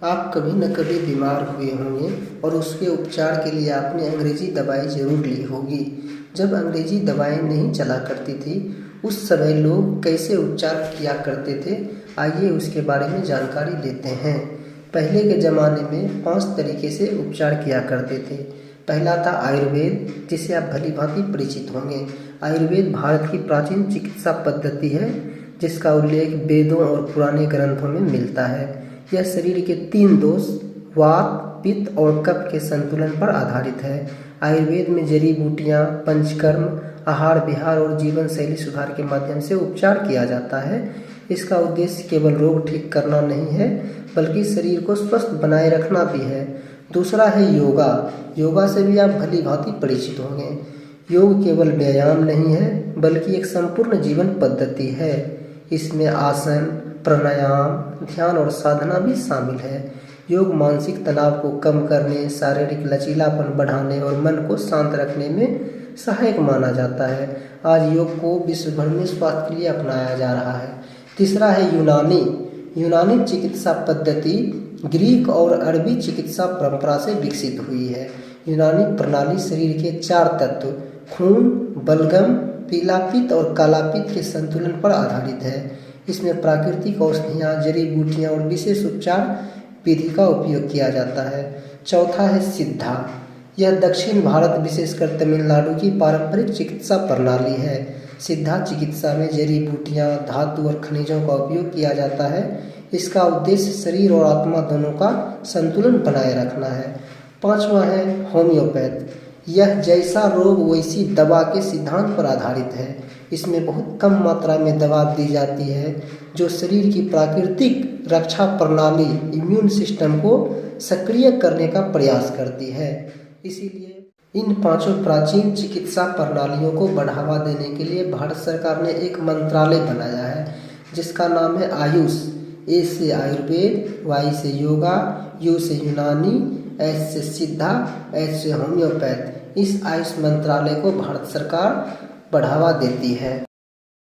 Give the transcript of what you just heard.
आप कभी न कभी बीमार हुए होंगे और उसके उपचार के लिए आपने अंग्रेजी दवाई ज़रूर ली होगी। जब अंग्रेजी दवाएं नहीं चला करती थी उस समय लोग कैसे उपचार किया करते थे, आइए उसके बारे में जानकारी लेते हैं। पहले के ज़माने में 5 तरीके से उपचार किया करते थे। पहला था आयुर्वेद, जिसे आप भली भांति परिचित होंगे। आयुर्वेद भारत की प्राचीन चिकित्सा पद्धति है जिसका उल्लेख वेदों और पुराने ग्रंथों में मिलता है। यह शरीर के 3 दोष वात, पित्त और कफ के संतुलन पर आधारित है। आयुर्वेद में जड़ी बूटियाँ, पंचकर्म, आहार विहार और जीवन शैली सुधार के माध्यम से उपचार किया जाता है। इसका उद्देश्य केवल रोग ठीक करना नहीं है बल्कि शरीर को स्वस्थ बनाए रखना भी है। दूसरा है योगा। योगा से भी आप भली भांति परिचित होंगे। योग केवल व्यायाम नहीं है बल्कि एक संपूर्ण जीवन पद्धति है। इसमें आसन, प्राणायाम, ध्यान और साधना भी शामिल है। योग मानसिक तनाव को कम करने, शारीरिक लचीलापन बढ़ाने और मन को शांत रखने में सहायक माना जाता है। आज योग को विश्व भर में स्वास्थ्य के लिए अपनाया जा रहा है। तीसरा है यूनानी। यूनानी चिकित्सा पद्धति ग्रीक और अरबी चिकित्सा परंपरा से विकसित हुई है। यूनानी प्रणाली शरीर के 4 तत्व खून, बलगम, पीला पित्त और काला पित्त के संतुलन पर आधारित है। इसमें प्राकृतिक औषधियाँ, जड़ी बूटियाँ और विशेष उपचार विधि का उपयोग किया जाता है। चौथा है सिद्धा। यह दक्षिण भारत विशेषकर तमिलनाडु की पारंपरिक चिकित्सा प्रणाली है। सिद्धा चिकित्सा में जड़ी बूटियाँ, धातु और खनिजों का उपयोग किया जाता है। इसका उद्देश्य शरीर और आत्मा दोनों का संतुलन बनाए रखना है। पांचवा है होम्योपैथ। यह जैसा रोग वैसी दवा के सिद्धांत पर आधारित है। इसमें बहुत कम मात्रा में दवा दी जाती है जो शरीर की प्राकृतिक रक्षा प्रणाली इम्यून सिस्टम को सक्रिय करने का प्रयास करती है। इसीलिए इन 5 प्राचीन चिकित्सा प्रणालियों को बढ़ावा देने के लिए भारत सरकार ने एक मंत्रालय बनाया है जिसका नाम है आयुष। ए से आयुर्वेद, वाई से योगा, यू से यूनानी, एस से सिद्धा, एच से होम्योपैथ। इस आयुष मंत्रालय को भारत सरकार बढ़ावा देती है।